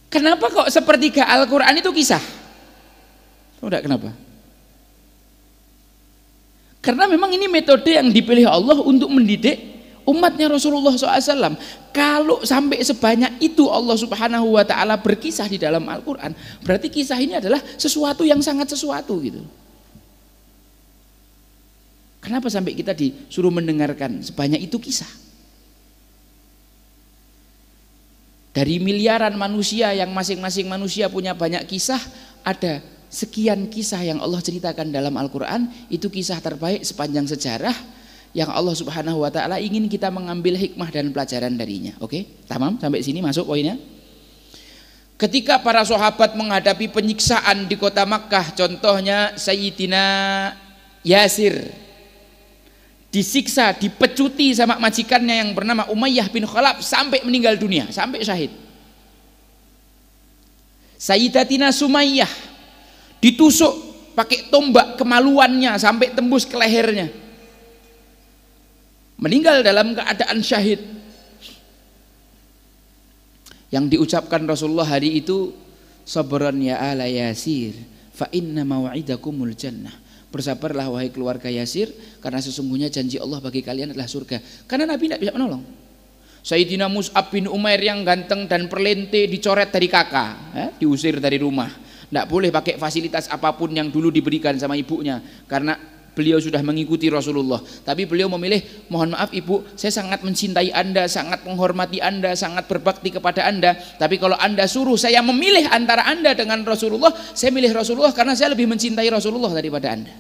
Kenapa kok sepertiga Al-Quran itu kisah? Tahu enggak kenapa? Karena memang ini metode yang dipilih Allah untuk mendidik umatnya Rasulullah SAW. Kalau sampai sebanyak itu Allah Subhanahu wa Ta'ala berkisah di dalam Al-Quran, berarti kisah ini adalah sesuatu yang sangat sesuatu gitu. Kenapa sampai kita disuruh mendengarkan sebanyak itu kisah? Dari miliaran manusia yang masing-masing manusia punya banyak kisah, ada sekian kisah yang Allah ceritakan dalam Al-Quran. Itu kisah terbaik sepanjang sejarah yang Allah Subhanahu wa Ta'ala ingin kita mengambil hikmah dan pelajaran darinya. Oke, tamam, sampai sini masuk poinnya. Ketika para sahabat menghadapi penyiksaan di kota Makkah, contohnya Sayyidina Yasir disiksa, dipecuti sama majikannya yang bernama Umayyah bin Khalaf sampai meninggal dunia, sampai syahid. Sayyidatina Sumayyah ditusuk pakai tombak kemaluannya sampai tembus ke lehernya, meninggal dalam keadaan syahid. Yang diucapkan Rasulullah hari itu, sabran ya ala Yasir fa inna mau'idakumul jannah. Bersabarlah wahai keluarga Yasir, karena sesungguhnya janji Allah bagi kalian adalah surga. Karena Nabi tidak bisa menolong. Sayyidina Mus'ab bin Umair yang ganteng dan perlente dicoret dari kakak, diusir dari rumah. Tidak boleh pakai fasilitas apapun yang dulu diberikan sama ibunya, karena beliau sudah mengikuti Rasulullah. Tapi beliau memilih, mohon maaf ibu, saya sangat mencintai Anda, sangat menghormati Anda, sangat berbakti kepada Anda. Tapi kalau Anda suruh saya memilih antara Anda dengan Rasulullah, saya milih Rasulullah karena saya lebih mencintai Rasulullah daripada Anda.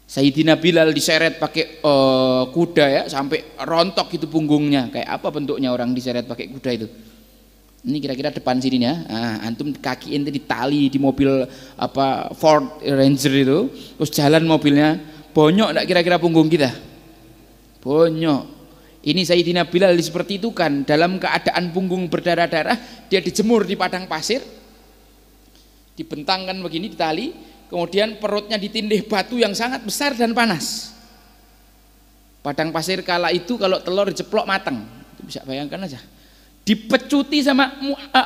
Sayyidina Bilal diseret pakai kuda ya, sampai rontok itu punggungnya. Kayak apa bentuknya orang diseret pakai kuda itu? Ini kira-kira depan sini ya. Antum kaki ente ditali di mobil apa Ford Ranger itu, terus jalan mobilnya, bonyok enggak kira-kira punggung kita? Bonyok. Ini Sayyidina Bilal seperti itu kan, dalam keadaan punggung berdarah-darah, dia dijemur di padang pasir, dibentangkan begini di tali, kemudian perutnya ditindih batu yang sangat besar dan panas. Padang pasir kala itu kalau telur diceplok matang, bisa bayangkan aja. Dipecuti sama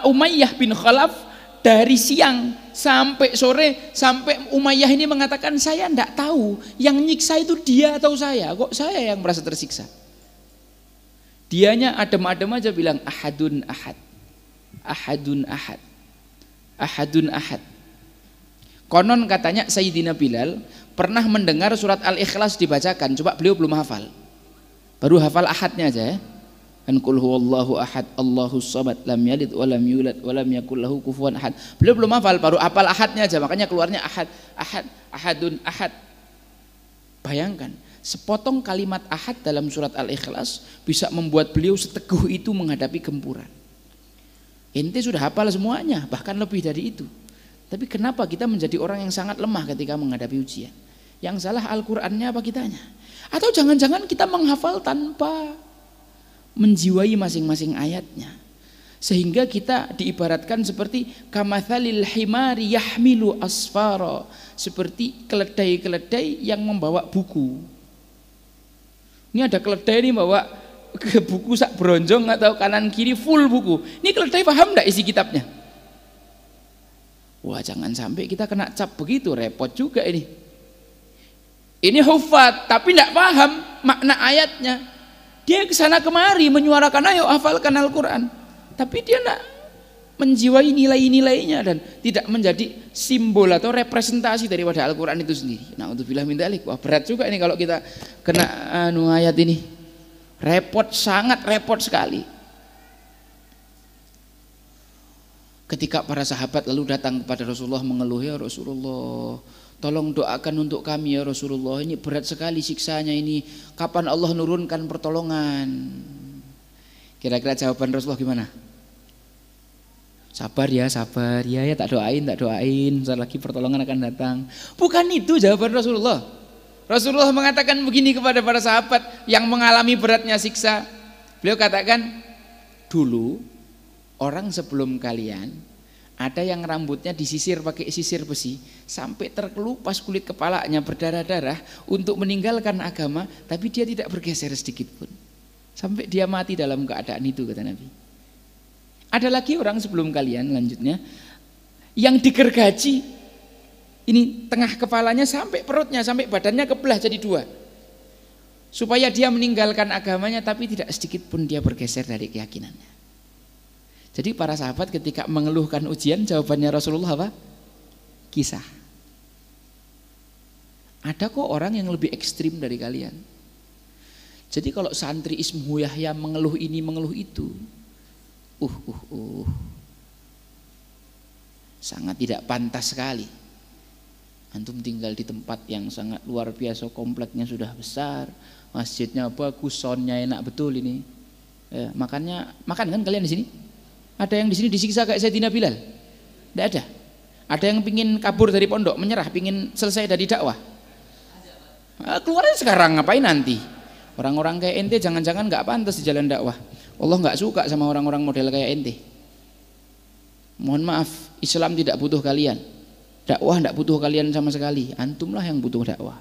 Umayyah bin Khalaf dari siang sampai sore, sampai Umayyah ini mengatakan, saya enggak tahu yang nyiksa itu dia atau saya, kok saya yang merasa tersiksa. Dianya adem-adem aja bilang ahadun ahad, ahadun ahad, ahadun ahad. Konon katanya Sayyidina Bilal pernah mendengar surat Al-Ikhlas dibacakan, coba beliau belum hafal, baru hafal ahadnya aja ya. Kan qul huwallahu ahad Allahus samad lam yalid wa lam yulad wa lam yakul lahu kufuwan ahad. Beliau belum hafal, baru hafal ahadnya aja, makanya keluarnya ahad, ahad, ahadun ahad. Bayangkan, sepotong kalimat ahad dalam surat Al-Ikhlas bisa membuat beliau seteguh itu menghadapi gempuran. Ente sudah hafal semuanya, bahkan lebih dari itu. Tapi kenapa kita menjadi orang yang sangat lemah ketika menghadapi ujian? Yang salah Al-Qur'annya apa kitanya? Atau jangan-jangan kita menghafal tanpa menjiwai masing-masing ayatnya, sehingga kita diibaratkan seperti kamathalil himari yahmilu asfara, seperti keledai-keledai yang membawa buku. Ini ada keledai ini bawa ke buku sak bronjong atau kanan kiri full buku. Ini keledai paham enggak isi kitabnya? Wah, jangan sampai kita kena cap begitu, repot juga ini. Ini hufat tapi enggak paham makna ayatnya. Dia kesana kemari menyuarakan ayo hafalkan Al-Quran, tapi dia tidak menjiwai nilai-nilainya dan tidak menjadi simbol atau representasi daripada Al-Quran itu sendiri. Na'udzubillah min dzalik. Wah, berat juga ini kalau kita kena ayat ini. Repot, sangat repot sekali. Ketika para sahabat lalu datang kepada Rasulullah mengeluh, ya Rasulullah, tolong doakan untuk kami ya Rasulullah, ini berat sekali siksanya ini, kapan Allah nurunkan pertolongan? Kira-kira jawaban Rasulullah gimana? Sabar ya tak doain, sebentar lagi pertolongan akan datang. Bukan itu jawaban Rasulullah. Rasulullah mengatakan begini kepada para sahabat yang mengalami beratnya siksa. Beliau katakan, dulu orang sebelum kalian ada yang rambutnya disisir pakai sisir besi sampai terkelupas kulit kepalanya berdarah-darah untuk meninggalkan agama, tapi dia tidak bergeser sedikit pun sampai dia mati dalam keadaan itu, kata Nabi. Ada lagi orang sebelum kalian lanjutnya yang digergaji, ini tengah kepalanya sampai perutnya, sampai badannya kebelah jadi dua, supaya dia meninggalkan agamanya, tapi tidak sedikit pun dia bergeser dari keyakinannya. Jadi para sahabat ketika mengeluhkan ujian, jawabannya Rasulullah apa? Kisah. Ada kok orang yang lebih ekstrim dari kalian. Jadi kalau santri Ismu Yahya mengeluh ini mengeluh itu, sangat tidak pantas sekali. Antum tinggal di tempat yang sangat luar biasa, kompleknya sudah besar, masjidnya bagus, soundnya enak betul ini. Ya, makan kan kalian di sini? Ada yang di sini disiksa kayak Sayyidina Bilal? Tidak ada. Ada yang pingin kabur dari pondok, menyerah, pingin selesai dari dakwah? Keluarnya sekarang, ngapain nanti? Orang-orang kayak ente jangan-jangan nggak pantas di jalan dakwah. Allah nggak suka sama orang-orang model kayak ente. Mohon maaf, Islam tidak butuh kalian, dakwah tidak butuh kalian sama sekali. Antumlah yang butuh dakwah.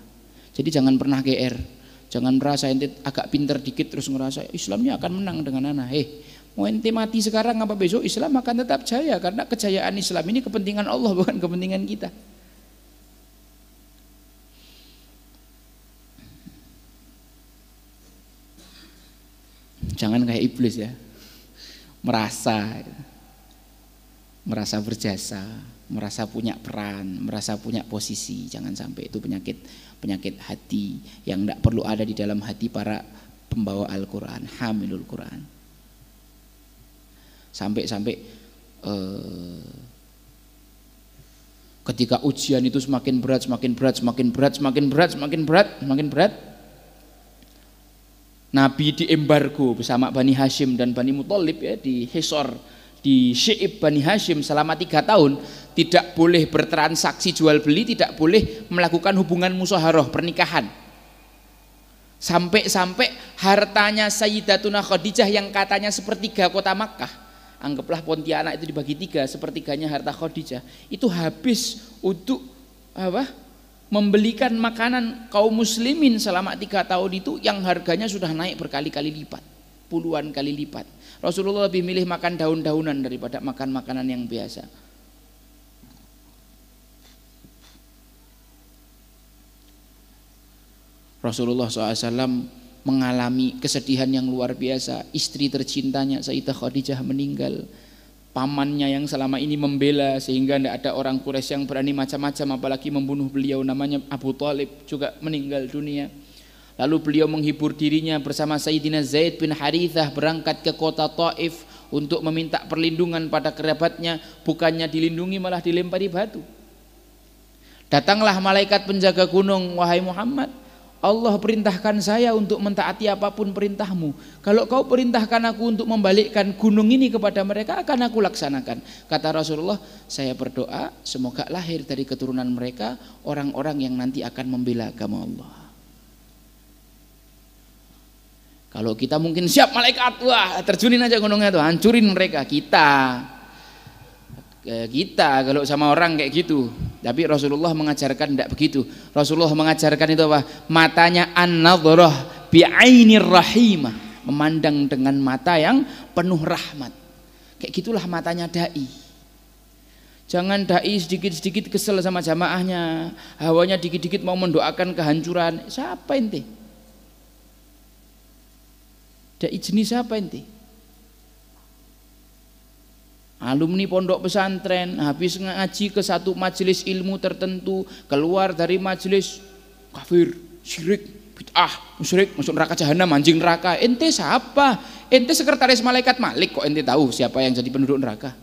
Jadi jangan pernah GR, jangan merasa ente agak pinter dikit terus ngerasa Islamnya akan menang dengan anak. Mau ente mati sekarang apa besok, Islam akan tetap jaya, karena kejayaan Islam ini kepentingan Allah, bukan kepentingan kita. Jangan kayak iblis ya, merasa berjasa, merasa punya peran, merasa punya posisi. Jangan sampai itu penyakit hati yang tidak perlu ada di dalam hati para pembawa Al-Quran, hamilul Quran. Sampai ketika ujian itu semakin berat, Nabi diembargo bersama Bani Hashim dan Bani Muthalib ya, di Hisor, di Syi'ib Bani Hashim selama 3 tahun, tidak boleh bertransaksi jual beli, tidak boleh melakukan hubungan musyawarah pernikahan. Sampai hartanya Sayyidatuna Khadijah yang katanya sepertiga kota Makkah, anggaplah Pontianak itu dibagi 3, sepertiganya harta Khadijah, itu habis untuk apa? Membelikan makanan kaum muslimin selama 3 tahun itu, yang harganya sudah naik berkali-kali lipat, puluhan kali lipat. Rasulullah lebih milih makan daun-daunan daripada makan makanan yang biasa. Rasulullah SAW mengalami kesedihan yang luar biasa. Istri tercintanya Sayyidah Khadijah meninggal. Pamannya yang selama ini membela sehingga tidak ada orang Quraisy yang berani macam-macam apalagi membunuh beliau, namanya Abu Thalib, juga meninggal dunia. Lalu beliau menghibur dirinya bersama Sayyidina Zaid bin Harithah berangkat ke kota Taif untuk meminta perlindungan pada kerabatnya, bukannya dilindungi malah dilempari batu. Datanglah malaikat penjaga gunung, wahai Muhammad, Allah perintahkan saya untuk mentaati apapun perintahmu. Kalau kau perintahkan aku untuk membalikkan gunung ini kepada mereka, akan aku laksanakan. Kata Rasulullah, saya berdoa semoga lahir dari keturunan mereka orang-orang yang nanti akan membela agama Allah. Kalau kita mungkin siap malaikat, wah terjunin aja gunungnya tuh, hancurin mereka. Kita kalau sama orang kayak gitu. Tapi Rasulullah mengajarkan tidak begitu. Rasulullah mengajarkan itu apa? Matanya an-nadhrah bi'ainir rahimah, memandang dengan mata yang penuh rahmat. Kayak gitulah matanya dai. Jangan dai sedikit-sedikit kesel sama jamaahnya, hawanya dikit-dikit mau mendoakan kehancuran. Siapa ente? Dai jenis apa ente? Alumni pondok pesantren, habis ngaji ke satu majelis ilmu tertentu, keluar dari majelis kafir, syirik, bid'ah, musyrik, masuk neraka jahanam, anjing neraka. Ente siapa? Ente sekretaris malaikat Malik, kok ente tahu siapa yang jadi penduduk neraka?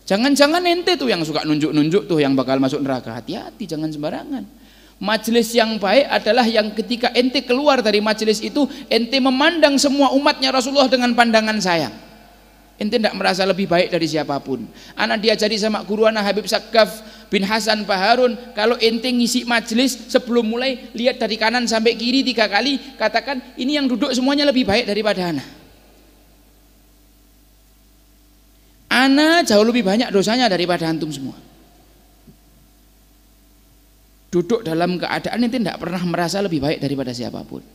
Jangan-jangan ente tuh yang suka nunjuk-nunjuk tuh yang bakal masuk neraka. Hati-hati, jangan sembarangan. Majelis yang baik adalah yang ketika ente keluar dari majelis itu, ente memandang semua umatnya Rasulullah dengan pandangan sayang. Ente tidak merasa lebih baik dari siapapun. Anak diajari sama guru anak Habib Sakaf bin Hasan Baharun, kalau ente ngisi majelis sebelum mulai lihat dari kanan sampai kiri 3 kali, katakan ini yang duduk semuanya lebih baik daripada anak. Anak jauh lebih banyak dosanya daripada antum semua. Duduk dalam keadaan ente tidak pernah merasa lebih baik daripada siapapun.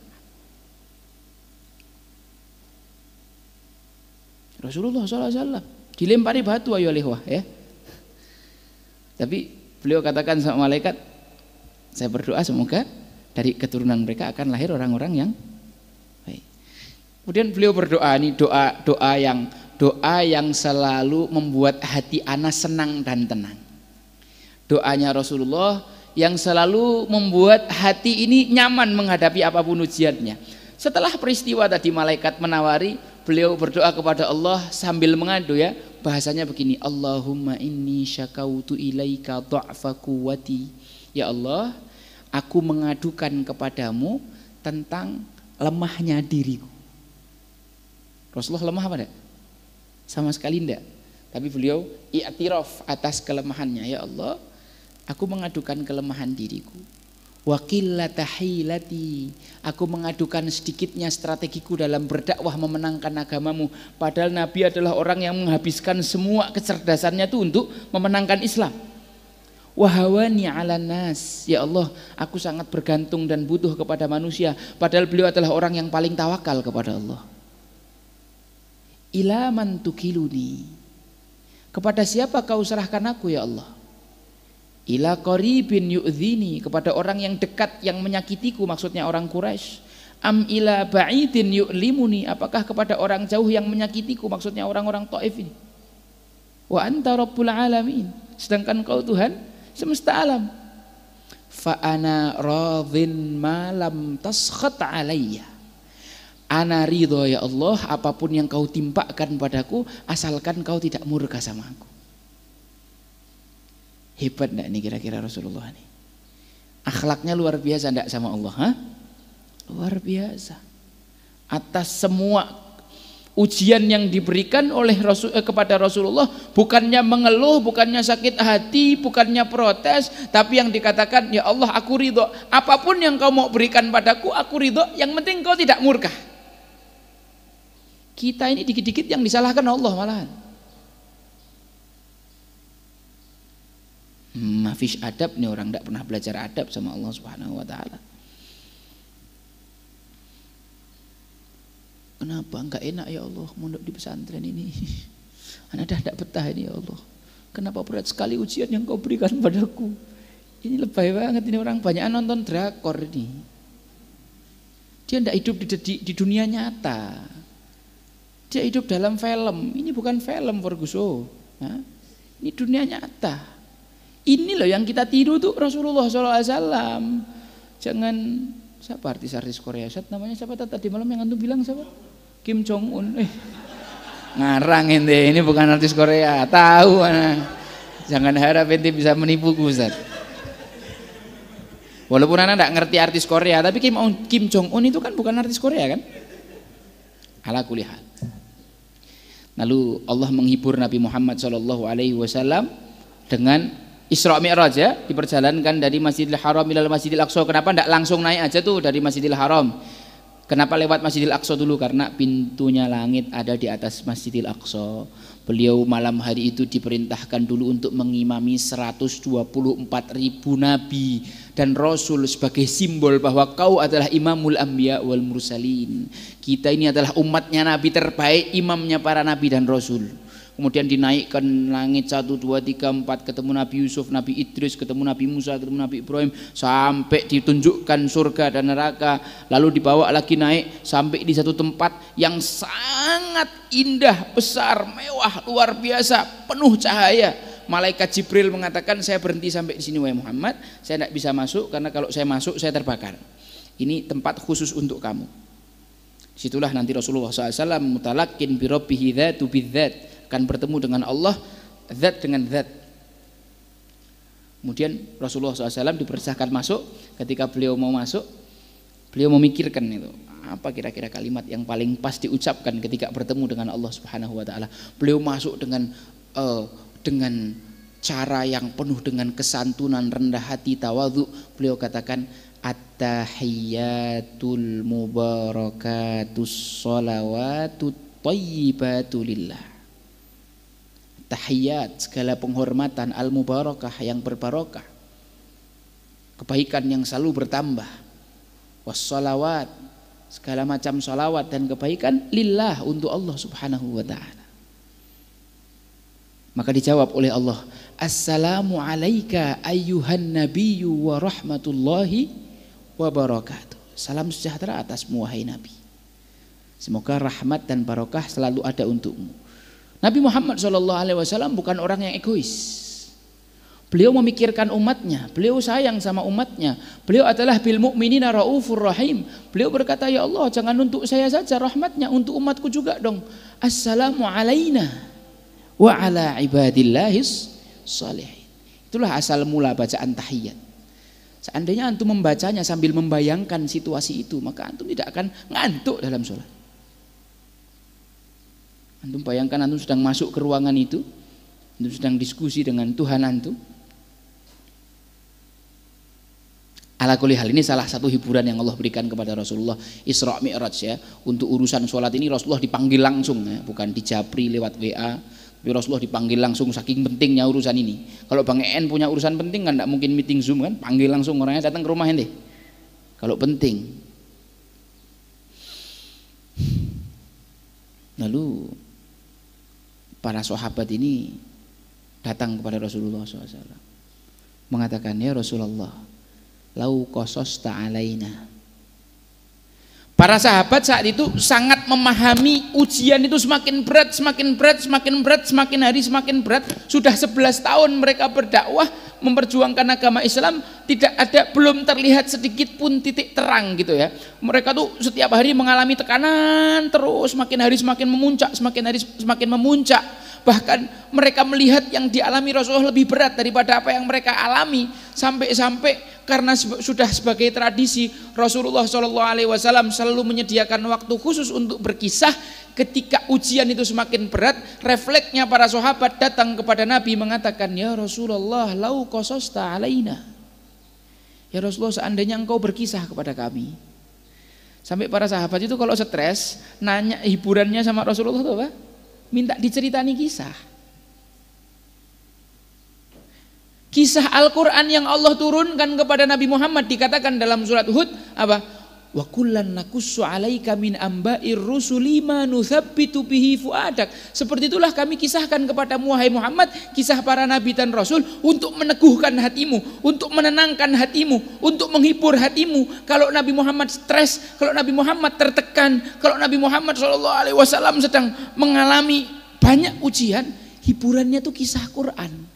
Rasulullah SAW dilempari batu ayo lihwah ya. Tapi beliau katakan sama malaikat, saya berdoa semoga dari keturunan mereka akan lahir orang-orang yang baik. Kemudian beliau berdoa, ini doa yang selalu membuat hati ana senang dan tenang. Doanya Rasulullah yang selalu membuat hati ini nyaman menghadapi apapun ujiannya. Setelah peristiwa tadi malaikat menawari, beliau berdoa kepada Allah sambil mengadu ya, bahasanya begini, Allahumma inni syakautu ilaika dha'fa quwwati. Ya Allah, aku mengadukan kepadamu tentang lemahnya diriku. Rasulullah lemah apa enggak? Sama sekali enggak. Tapi beliau i'tiraf atas kelemahannya. Ya Allah, aku mengadukan kelemahan diriku. Wa qillata hilati, aku mengadukan sedikitnya strategiku dalam berdakwah memenangkan agamamu. Padahal Nabi adalah orang yang menghabiskan semua kecerdasannya itu untuk memenangkan Islam. Wa hawani 'alan nas, ya Allah, aku sangat bergantung dan butuh kepada manusia. Padahal beliau adalah orang yang paling tawakal kepada Allah. Ila man tukiluni, kepada siapa kau serahkan aku ya Allah? Ila qaribin yu'dhini, kepada orang yang dekat yang menyakitiku, maksudnya orang Quraisy. Am ila ba'idin yu'limuni, apakah kepada orang jauh yang menyakitiku, maksudnya orang-orang Taif ini. Wa anta rabbul alamin, sedangkan kau Tuhan semesta alam. Fa ana radhin ma lam taskhat alayya, ana ridho ya Allah apapun yang kau timpakan padaku asalkan kau tidak murka sama aku. Hebat enggak nih kira-kira Rasulullah nih? Akhlaknya luar biasa enggak sama Allah? Ha? Luar biasa. Atas semua ujian yang diberikan oleh kepada Rasulullah, bukannya mengeluh, bukannya sakit hati, bukannya protes, tapi yang dikatakan, ya Allah aku ridho, apapun yang kau mau berikan padaku aku ridho, yang penting kau tidak murka. Kita ini dikit-dikit yang disalahkan Allah malahan. Mafish adab nih, orang tidak pernah belajar adab sama Allah Subhanahu wa taala. Kenapa enggak enak ya Allah mondok di pesantren ini? Anak dah tidak betah ini ya Allah. Kenapa berat sekali ujian yang kau berikan padaku? Ini lebay banget ini, orang banyak nonton drakor ini. Dia tidak hidup di dunia nyata. Dia hidup dalam film. Ini bukan film Ferguson. Ini dunia nyata. Ini loh yang kita tiru tuh Rasulullah SAW. Jangan, siapa artis-artis Korea? Namanya siapa tadi malam yang antum bilang siapa? Kim Jong Un. Ngarang ente, ini bukan artis Korea. Tahu anak. Jangan harap ente bisa menipuku Ustaz. Walaupun anak tidak ngerti artis Korea, tapi Kim Jong Un itu kan bukan artis Korea kan? Ala kulli hal. Lalu Allah menghibur Nabi Muhammad SAW dengan Isra Mi'raj ya, diperjalankan dari Masjidil Haram ilal Masjidil Aqsa. Kenapa tidak langsung naik aja tuh dari Masjidil Haram? Kenapa lewat Masjidil Aqsa dulu? Karena pintunya langit ada di atas Masjidil Aqsa. Beliau malam hari itu diperintahkan dulu untuk mengimami 124.000 nabi dan rasul sebagai simbol bahwa kau adalah imamul anbiya wal mursalin. Kita ini adalah umatnya nabi terbaik, imamnya para nabi dan rasul. Kemudian dinaikkan langit 1, 2, 3, 4, ketemu Nabi Yusuf, Nabi Idris, ketemu Nabi Musa, ketemu Nabi Ibrahim, sampai ditunjukkan surga dan neraka. Lalu dibawa lagi naik sampai di satu tempat yang sangat indah, besar, mewah, luar biasa, penuh cahaya. Malaikat Jibril mengatakan, saya berhenti sampai di sini wahai Muhammad, saya tidak bisa masuk karena kalau saya masuk saya terbakar. Ini tempat khusus untuk kamu. Situlah nanti Rasulullah SAW mutalakin bi rabbihi dzatu bidzat, akan bertemu dengan Allah zat dengan zat. Kemudian Rasulullah SAW diperintahkan masuk. Ketika beliau mau masuk, beliau memikirkan itu apa kira-kira kalimat yang paling pas diucapkan ketika bertemu dengan Allah Subhanahu wa taala. Beliau masuk dengan cara yang penuh dengan kesantunan, rendah hati, tawadhu. Beliau katakan at-tahiyyatul mubarakatus sholawatut thayyibatu lillah. Tahiyat, segala penghormatan, al-mubarakah, yang berbarokah, kebaikan yang selalu bertambah, wassalawat, segala macam salawat dan kebaikan lillah, untuk Allah Subhanahu wa ta'ala. Maka dijawab oleh Allah, Assalamu alaika ayyuhan nabiyyu wa rahmatullahi wa barakatuh. Salam sejahtera atasmu wahai Nabi. Semoga rahmat dan barokah selalu ada untukmu. Nabi Muhammad SAW bukan orang yang egois. Beliau memikirkan umatnya, beliau sayang sama umatnya. Beliau adalah bil mu'minina raufur rahim. Beliau berkata, ya Allah, jangan untuk saya saja rahmatnya, untuk umatku juga dong. Assalamu alaina wa ala ibadillahis shalihin. Itulah asal mula bacaan tahiyat. Seandainya antum membacanya sambil membayangkan situasi itu, maka antum tidak akan ngantuk dalam sholat. Antum bayangkan antum sedang masuk ke ruangan itu, antum sedang diskusi dengan Tuhan antum. Ala kulli hal, ini salah satu hiburan yang Allah berikan kepada Rasulullah Isra Mi'raj ya. Untuk urusan sholat ini Rasulullah dipanggil langsung ya, bukan dijapri lewat WA. Tapi Rasulullah dipanggil langsung, saking pentingnya urusan ini. Kalau Bang En punya urusan penting kan tidak mungkin meeting Zoom kan, panggil langsung orangnya datang ke rumah ente. Kalau penting. Lalu para sahabat ini datang kepada Rasulullah SAW, mengatakan, ya Rasulullah, lau qasosta alaina. Para sahabat saat itu sangat memahami ujian itu semakin berat, semakin berat, semakin berat, semakin hari semakin berat. Sudah 11 tahun mereka berdakwah, memperjuangkan agama Islam, tidak ada, belum terlihat sedikit pun titik terang gitu ya. Mereka tuh setiap hari mengalami tekanan terus, semakin hari semakin memuncak, semakin hari semakin memuncak. Bahkan mereka melihat yang dialami Rasulullah lebih berat daripada apa yang mereka alami, sampai-sampai karena sudah sebagai tradisi Rasulullah SAW selalu menyediakan waktu khusus untuk berkisah. Ketika ujian itu semakin berat, refleksnya para sahabat datang kepada Nabi mengatakan, ya Rasulullah, lau qasosta alaina. Ya Rasulullah, seandainya engkau berkisah kepada kami. Sampai para sahabat itu kalau stres nanya hiburannya sama Rasulullah itu apa? Minta diceritani kisah. Kisah Al-Quran yang Allah turunkan kepada Nabi Muhammad dikatakan dalam surat Hud apa? Wa kullan naqussu 'alaika min amba'ir rusuli ma nuthabbitu bihi fuadak. Seperti itulah kami kisahkan kepadamu wahai Muhammad kisah para nabi dan rasul untuk meneguhkan hatimu, untuk menenangkan hatimu, untuk menghibur hatimu. Kalau Nabi Muhammad stres, kalau Nabi Muhammad tertekan, kalau Nabi Muhammad SAW sedang mengalami banyak ujian, hiburannya itu kisah Quran.